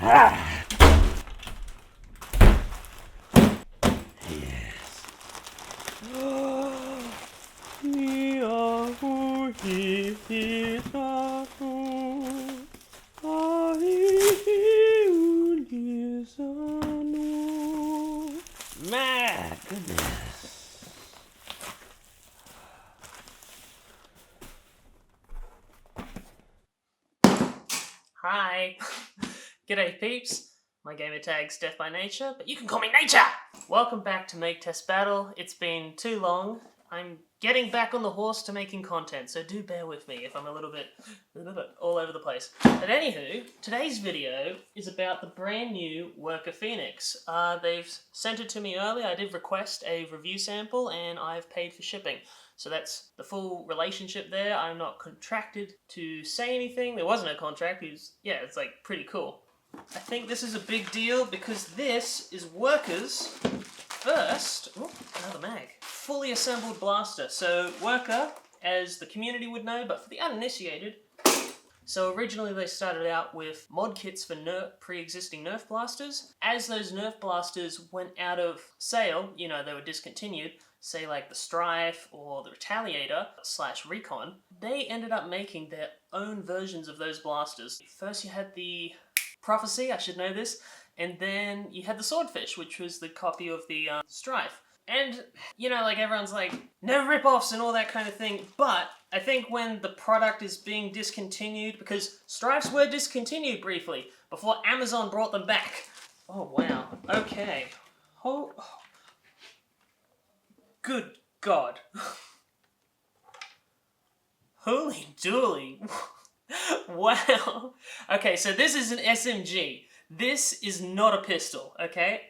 Ah. Yes. My goodness. Hi. G'day peeps. My gamer tag's Death by Nature, but you can call me Nature! Welcome back to Make.Test.Battle. It's been too long. I'm getting back on the horse to making content, so do bear with me if I'm a little bit all over the place. But anywho, today's video is about the brand new Worker Phoenix. They've sent it to me earlier. I did request a review sample and I've paid for shipping. So that's the full relationship there. I'm not contracted to say anything. There wasn't a contract. It's like pretty cool. I think this is a big deal because this is Worker's first, another mag, fully assembled blaster. So Worker, as the community would know, but for the uninitiated, so originally they started out with mod kits for pre-existing Nerf blasters. As those Nerf blasters went out of sale, they were discontinued, say like the Strife or the Retaliator / Recon, they ended up making their own versions of those blasters. First you had the Prophecy, I should know this, and then you had the Swordfish, which was the copy of the Strife. And, everyone's like, no rip-offs and all that kind of thing, but I think when the product is being discontinued, because Strifes were discontinued briefly before Amazon brought them back. Oh, wow. Okay. Oh. Good God. Holy dooly. Wow. Okay, so this is an SMG. This is not a pistol, okay?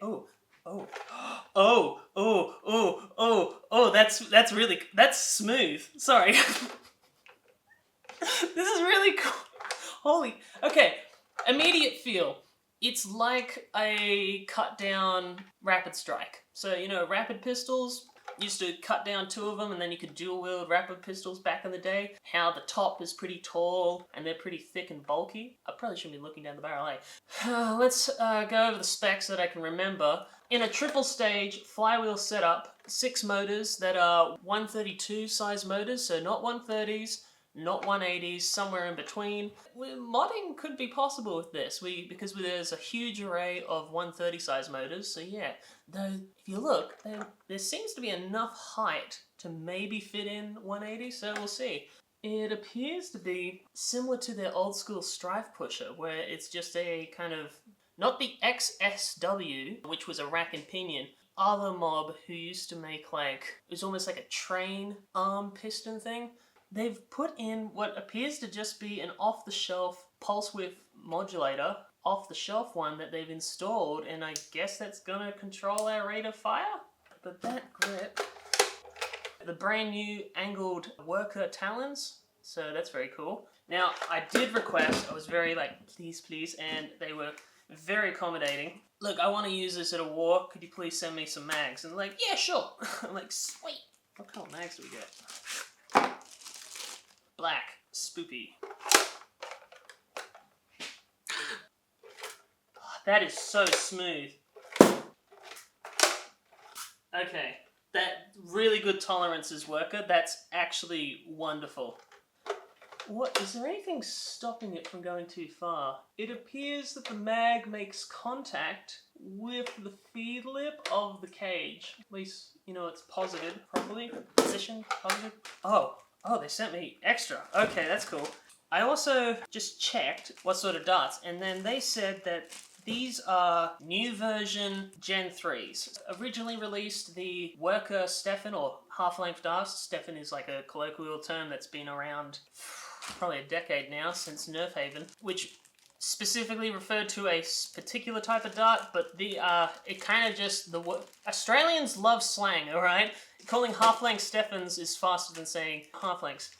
That's smooth. Sorry. This is really cool. Okay, immediate feel. It's like a cut down rapid strike. So, rapid pistols, used to cut down 2 of them and then you could dual wield rapid pistols back in the day. How the top is pretty tall and they're pretty thick and bulky. I probably shouldn't be looking down the barrel, eh? Let's go over the specs that I can remember. In a triple stage flywheel setup, 6 motors that are 132 size motors, so not 130s, not 180s, somewhere in between. Modding could be possible with this, because there's a huge array of 130 size motors, so yeah. Though, if you look, there seems to be enough height to maybe fit in 180, so we'll see. It appears to be similar to their old school Strife pusher, where it's just a kind of, not the XSW, which was a rack and pinion, other mob who used to make it was almost like a train arm piston thing. They've put in what appears to just be an off-the-shelf pulse width modulator, off-the-shelf one that they've installed, and I guess that's gonna control our rate of fire? But that grip, the brand new angled Worker talons, so that's very cool. Now, I did request, I was very please, and they were very accommodating. Look, I want to use this at a war, could you please send me some mags? And they're like, yeah, sure. I'm like, sweet. What kind of mags do we get? Black, spoopy. That is so smooth. Okay, that really good tolerances, Worker. That's actually wonderful. What, is there anything stopping it from going too far? It appears that the mag makes contact with the feed lip of the cage. At least, it's posited properly. Position, posited. Oh, they sent me extra. Okay, that's cool. I also just checked what sort of darts, and then they said that these are new version Gen 3s. Originally released the Worker Stefan, or half-length darts. Stefan is like a colloquial term that's been around probably a decade now, since Nerf Haven, which specifically referred to a particular type of dart, but it kind of just, Australians love slang, alright? Calling half-length Stefans is faster than saying half-lengths.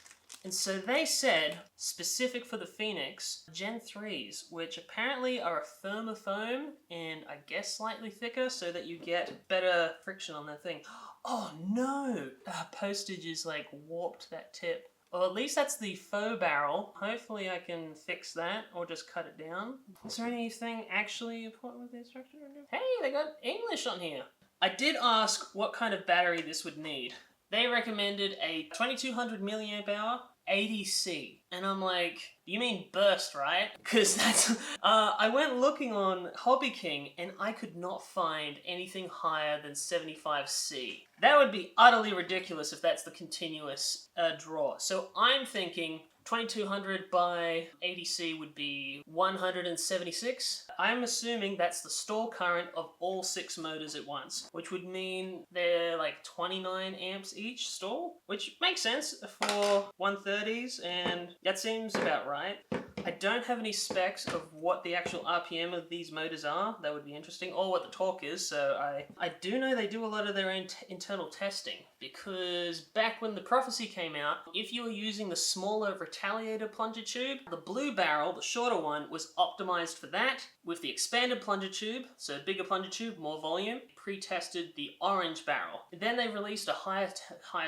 And so they said, specific for the Phoenix, Gen 3s, which apparently are a firmer foam and I guess slightly thicker so that you get better friction on that thing. Oh no! Postage is warped that tip. Or at least that's the faux barrel. Hopefully I can fix that or just cut it down. Is there anything actually important with the instruction? Hey, they got English on here. I did ask what kind of battery this would need. They recommended a 2200 milliamp hour 80C. And I'm like, you mean burst, right? Because that's... I went looking on Hobby King and I could not find anything higher than 75C. That would be utterly ridiculous if that's the continuous draw. So I'm thinking 2200 by 80C would be 176. I'm assuming that's the stall current of all 6 motors at once, which would mean they're like 29 amps each stall, which makes sense for 130s, and that seems about right. I don't have any specs of what the actual RPM of these motors are. That would be interesting, or what the torque is. So I do know they do a lot of their own internal testing, because back when the Prophecy came out, if you were using the smaller Retaliator plunger tube, the blue barrel, the shorter one, was optimized for that. With the expanded plunger tube, so bigger plunger tube, more volume, pre-tested the orange barrel. Then they released a higher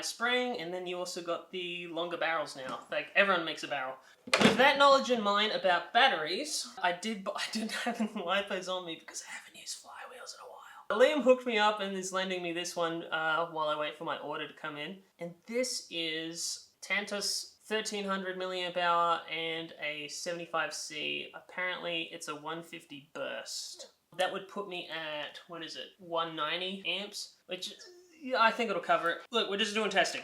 spring, and then you also got the longer barrels now. Like, everyone makes a barrel. With that knowledge in mind about batteries, I didn't have any lipos on me because I haven't used flywheels in a while. Liam hooked me up and is lending me this one while I wait for my order to come in. And this is Tantus 1300 milliamp hour and a 75C. Apparently it's a 150 burst. That would put me at, what is it, 190 amps? Which, yeah, I think it'll cover it. Look, we're just doing testing.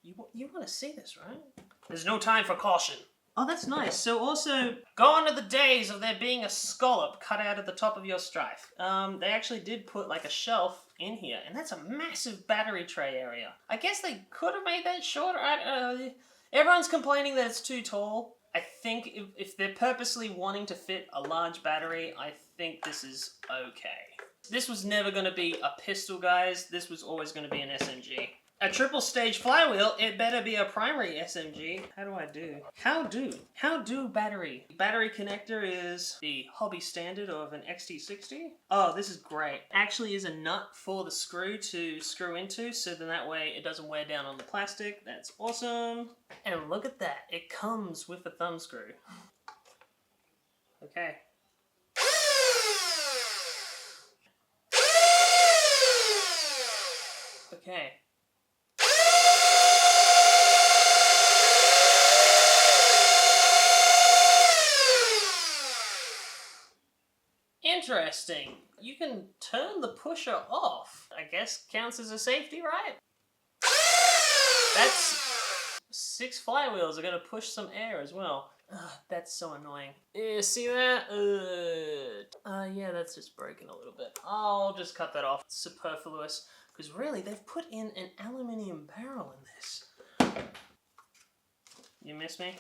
You want to see this, right? There's no time for caution. Oh, that's nice. So also, gone are the days of there being a scallop cut out at the top of your Strife. They actually did put like a shelf in here, and that's a massive battery tray area. I guess they could have made that shorter. Everyone's complaining that it's too tall. I think if they're purposely wanting to fit a large battery, I think this is okay. This was never going to be a pistol, guys. This was always going to be an SMG. A triple stage flywheel, it better be a primary SMG. How do I do? How do battery? Battery connector is the hobby standard of an XT60. Oh, this is great. Actually is a nut for the screw to screw into, so then that way it doesn't wear down on the plastic. That's awesome. And look at that, it comes with a thumb screw. Okay. Okay. Interesting. You can turn the pusher off. I guess counts as a safety, right? That's 6 flywheels are going to push some air as well. Ugh, that's so annoying. Yeah, see that? Yeah, that's just broken a little bit. I'll just cut that off. It's superfluous. Because really, they've put in an aluminium barrel in this. You miss me?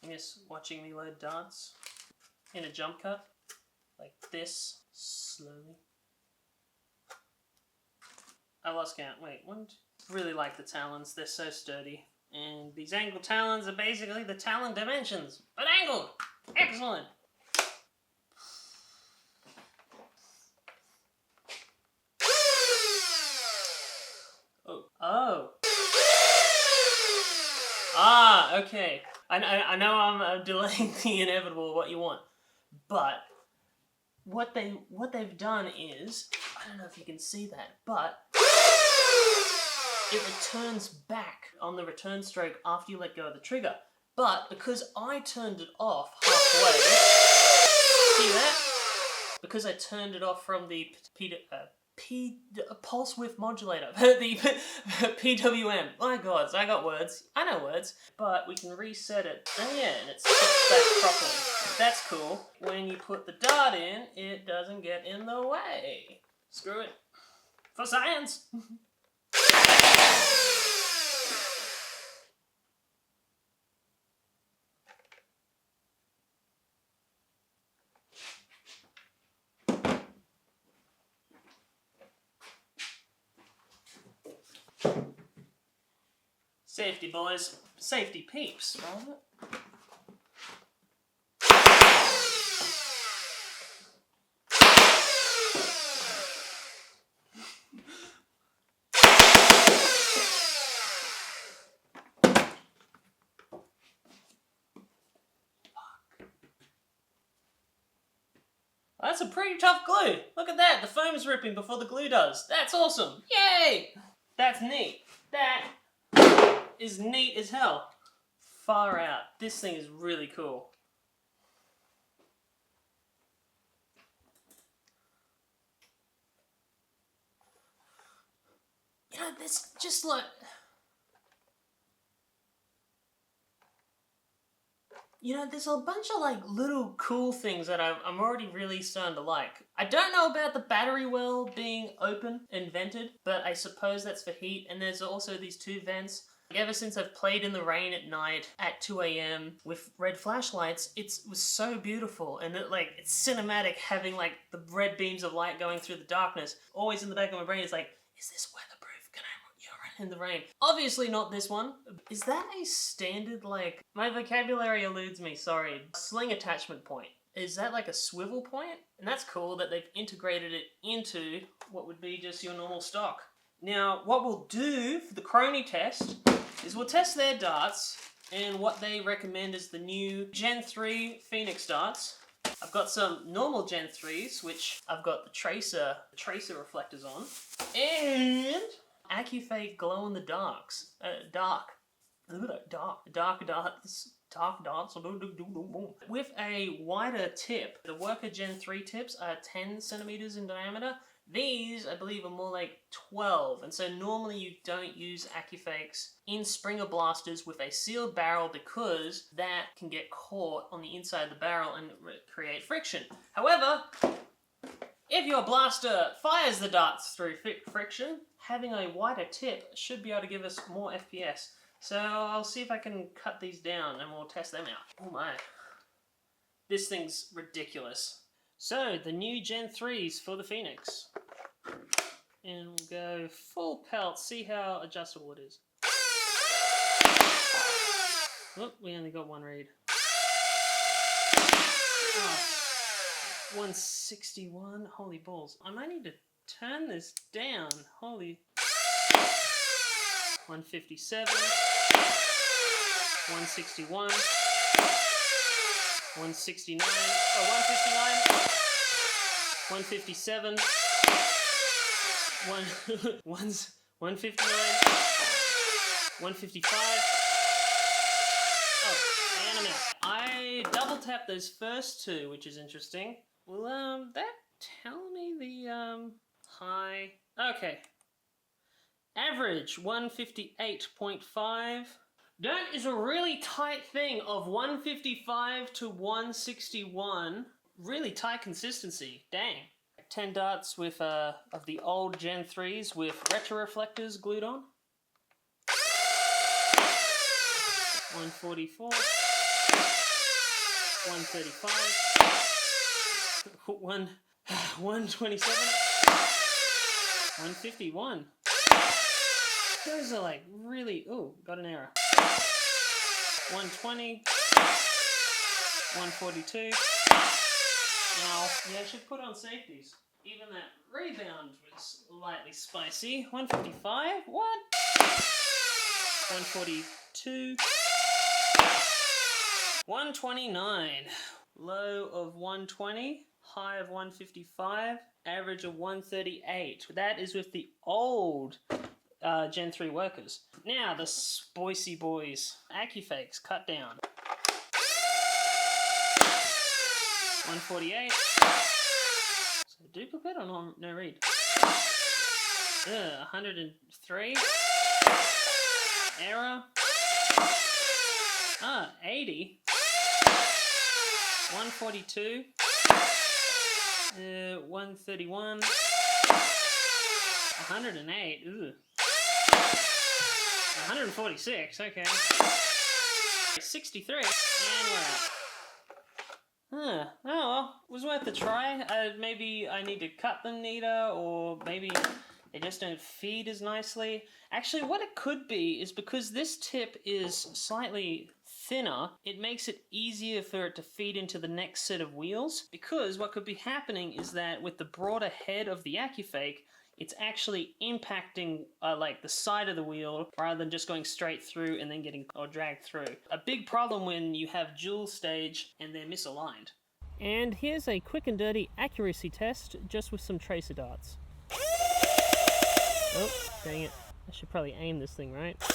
You miss watching me load darts? In a jump cut? Like this, slowly. I lost count. Wait, one, two. Really like the talons. They're so sturdy. And these angled talons are basically the talon dimensions, but angled. Excellent. Oh. Ah, okay. I know I'm delaying the inevitable, what you want, but what they've done is, I don't know if you can see that, but it returns back on the return stroke after you let go of the trigger. But because I turned it off halfway, see that? Because I turned it off from the pulse width modulator, the PWM. My God, I got words. I know words, but we can reset it. Oh yeah, and it sits back properly. That's cool. When you put the dart in, it doesn't get in the way. Screw it. For science. Safety, boys. Safety peeps, right? That's a pretty tough glue. Look at that, the foam's ripping before the glue does. That's awesome. Yay! That's neat. That is neat as hell. Far out. This thing is really cool. You know, this just like... You know, there's a bunch of like little cool things that I'm already really starting to like. I don't know about the battery well being open and vented, but I suppose that's for heat. And there's also these two vents. Ever since I've played in the rain at night at 2 a.m. with red flashlights, it was so beautiful. And it's cinematic having like the red beams of light going through the darkness. Always in the back of my brain is like, is this weatherproof? Can I run in the rain? Obviously not this one. Is that a standard, like, my vocabulary eludes me, sorry. Sling attachment point. Is that like a swivel point? And that's cool that they've integrated it into what would be just your normal stock. Now, what we'll do for the crony test is we'll test their darts, and what they recommend is the new Gen 3 Phoenix darts. I've got some normal Gen 3s, which I've got the tracer reflectors on, and AccuFake glow in the darks, dark darts, with a wider tip. The Worker Gen 3 tips are 10 centimeters in diameter. These, I believe, are more like 12, and so normally you don't use AccuFakes in Springer blasters with a sealed barrel because that can get caught on the inside of the barrel and create friction. However, if your blaster fires the darts through friction, having a wider tip should be able to give us more FPS. So I'll see if I can cut these down and we'll test them out. Oh my. This thing's ridiculous. So, the new Gen 3s for the Phoenix. And we'll go full pelt, see how adjustable it is. Oh, we only got one read. Oh, 161, holy balls. I might need to turn this down, holy. 157, 161. 169, 159, 157, 159, 155. Oh, and I'm out. I double tapped those first two, which is interesting. Will that tell me the high? Okay. Average 158.5. That is a really tight thing of 155 to 161. Really tight consistency. Dang. 10 darts with of the old Gen 3s with retro reflectors glued on. 144. 135. 127. 151. Those are like really... Ooh, got an error. 120, 142. Now, yeah, I should put on safeties. Even that rebound was lightly spicy. 155, what? 142. 129. Low of 120, high of 155, average of 138. That is with the old Gen 3 workers. Now, the spicy boys. AccuFakes, cut down. 148. So duplicate or no read? 103. Error. 80. 142. 131. 108. Ooh. 146, okay. 63, and we're out. Oh well, it was worth a try. Maybe I need to cut them neater, or maybe they just don't feed as nicely. Actually, what it could be is because this tip is slightly thinner, it makes it easier for it to feed into the next set of wheels, because what could be happening is that with the broader head of the AccuFake, it's actually impacting like the side of the wheel rather than just going straight through and then getting dragged through. A big problem when you have dual stage and they're misaligned. And here's a quick and dirty accuracy test just with some tracer darts. Oh, dang it. I should probably aim this thing, right? Did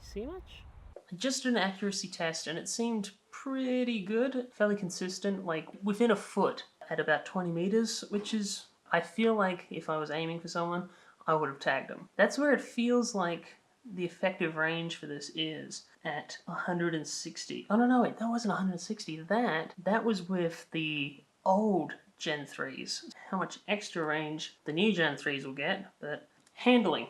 you see much? I just did an accuracy test and it seemed pretty good, fairly consistent, like within a foot at about 20 meters, which is, I feel like if I was aiming for someone, I would have tagged them. That's where it feels like the effective range for this is at 160. Oh no, wait, that wasn't 160. That was with the old Gen 3s. How much extra range the new Gen 3s will get, but handling.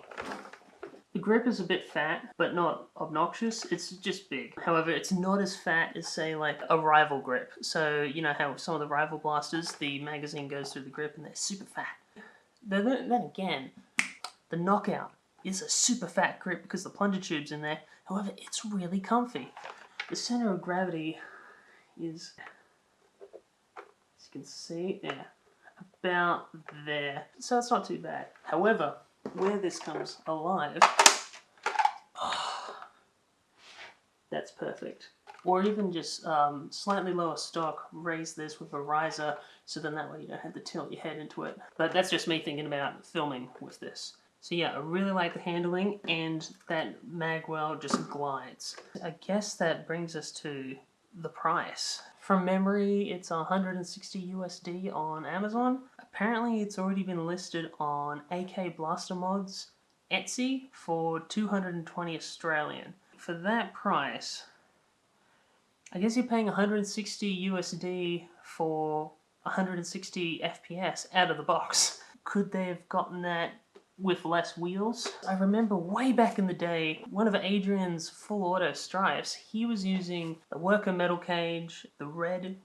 The grip is a bit fat, but not obnoxious. It's just big. However, it's not as fat as, say, like a rival grip. So, you know how some of the rival blasters, the magazine goes through the grip and they're super fat. Then again, the Knockout is a super fat grip because the plunger tube's in there. However, it's really comfy. The center of gravity is, as you can see, yeah, about there. So it's not too bad. However, where this comes alive, that's perfect. Or even just slightly lower stock, raise this with a riser, so then that way you don't have to tilt your head into it. But that's just me thinking about filming with this. So yeah, I really like the handling, and that magwell just glides. I guess that brings us to the price. From memory, it's 160 USD on Amazon. Apparently it's already been listed on AK BlasterMod's Etsy for 220 Australian. For that price, I guess you're paying 160 USD for 160 FPS out of the box. Could they have gotten that with less wheels? I remember way back in the day, one of Adrian's full auto stripes, he was using the worker metal cage, the red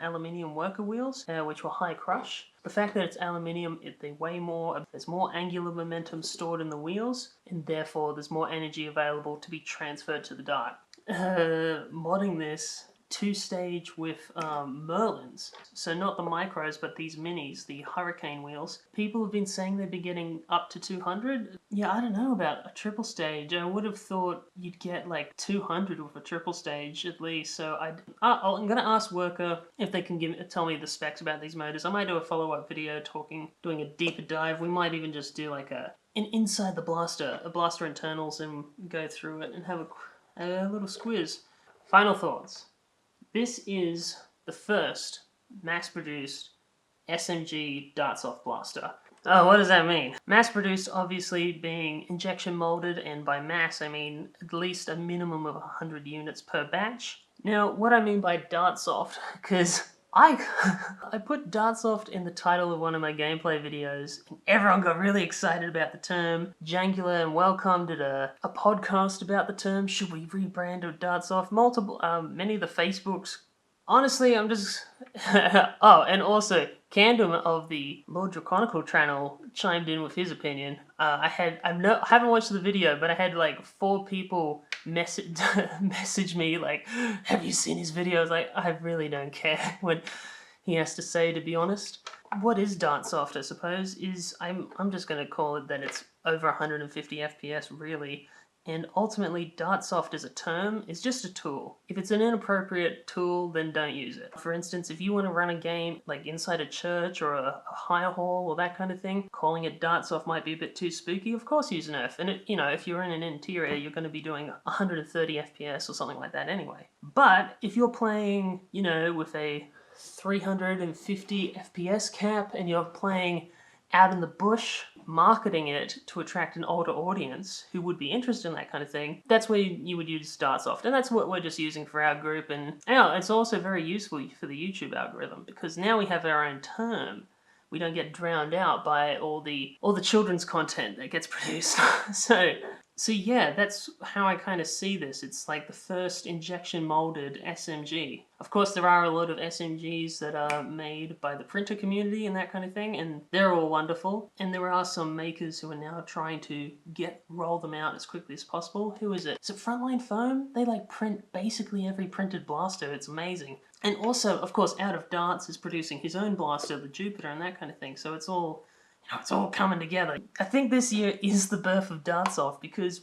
aluminium worker wheels, which were high crush. The fact that it's aluminium, they weigh more, there's more angular momentum stored in the wheels, and therefore there's more energy available to be transferred to the dart. Modding this two-stage with Merlins, so not the micros but these minis, the Hurricane wheels. People have been saying they've been getting up to 200. Yeah, I don't know about a triple stage. I would have thought you'd get like 200 with a triple stage at least. So I'm gonna ask Worker if they can tell me the specs about these motors. I might do a follow-up video doing a deeper dive. We might even just do like an inside the blaster, a blaster internals, and go through it and have a little squiz. Final thoughts. This is the first mass-produced SMG Dartsoft blaster. Oh, what does that mean? Mass-produced obviously being injection molded, and by mass I mean at least a minimum of 100 units per batch. Now, what I mean by Dartsoft, because I put Dartsoft in the title of one of my gameplay videos, and everyone got really excited about the term. Jangular and Welcome did a podcast about the term. Should we rebrand to Dartsoft? Many of the Facebooks. Honestly, I'm just... oh, and also, Candom of the Lord Draconical channel chimed in with his opinion. I haven't watched the video, but I had like 4 people message me like, have you seen his videos? Like, I really don't care what he has to say, to be honest. What is Dartsoft, I suppose, is I'm just going to call it that it's over 150 FPS, really. And ultimately, Dartsoft as a term is just a tool. If it's an inappropriate tool, then don't use it. For instance, if you want to run a game like inside a church or a high hall or that kind of thing, calling it Dartsoft might be a bit too spooky. Of course use Nerf. And if you're in an interior, you're going to be doing 130 FPS or something like that anyway. But if you're playing, with a 350 FPS cap and you're playing out in the bush, marketing it to attract an older audience who would be interested in that kind of thing, that's where you would use Dartsoft. And that's what we're just using for our group. And it's also very useful for the YouTube algorithm, because now we have our own term. We don't get drowned out by all the children's content that gets produced. So yeah, that's how I kind of see this. It's like the first injection molded SMG. Of course, there are a lot of SMGs that are made by the printer community and that kind of thing, and they're all wonderful. And there are some makers who are now trying to roll them out as quickly as possible. Who is it? Is it Frontline Foam? They like print basically every printed blaster. It's amazing. And also, of course, Out of Darts is producing his own blaster, the Jupiter, and that kind of thing. So it's all it's all coming together. I think this year is the birth of Dartsoft because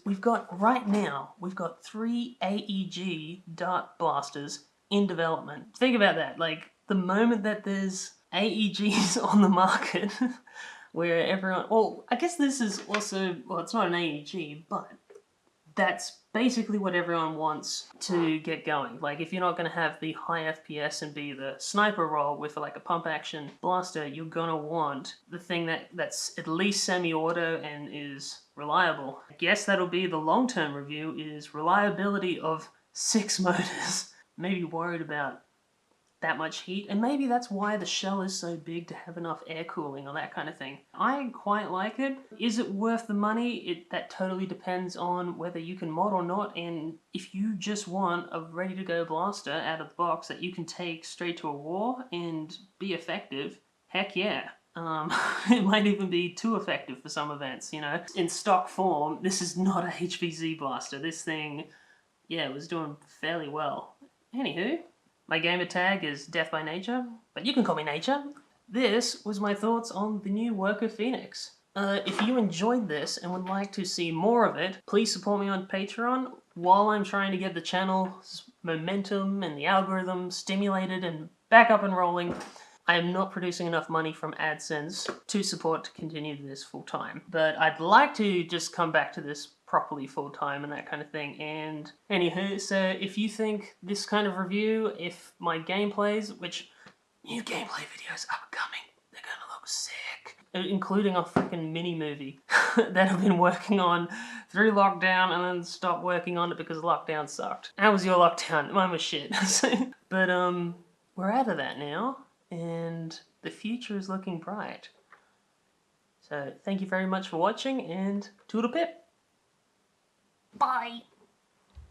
right now, we've got 3 AEG dart blasters in development. Think about that, like the moment that there's AEGs on the market where everyone, well, I guess this is also, well, it's not an AEG, but that's basically what everyone wants to get going. Like, if you're not going to have the high FPS and be the sniper role with like a pump action blaster, you're going to want the thing that's at least semi-auto and is reliable. I guess that'll be the long-term review, is reliability of 6 motors. Maybe worried about that much heat, and maybe that's why the shell is so big, to have enough air cooling or that kind of thing. I quite like it. Is it worth the money? That totally depends on whether you can mod or not, and if you just want a ready to go blaster out of the box that you can take straight to a war and be effective, heck yeah. It might even be too effective for some events, you know. In stock form, this is not a HVZ blaster. This thing, yeah, was doing fairly well. Anywho, my gamer tag is Death by Nature, but you can call me Nature. This was my thoughts on the new Worker Phoenix. If you enjoyed this and would like to see more of it, please support me on Patreon while I'm trying to get the channel's momentum and the algorithm stimulated and back up and rolling. I am not producing enough money from AdSense to support to continue this full time, but I'd like to just come back to this properly full time and that kind of thing. And anywho, so if you think this kind of review, if my gameplays, which new gameplay videos are coming, they're gonna look sick, including a freaking mini movie that I've been working on through lockdown and then stopped working on it because lockdown sucked. How was your lockdown? Mine was shit. But we're out of that now, and the future is looking bright. So thank you very much for watching, and toodle pip. Bye.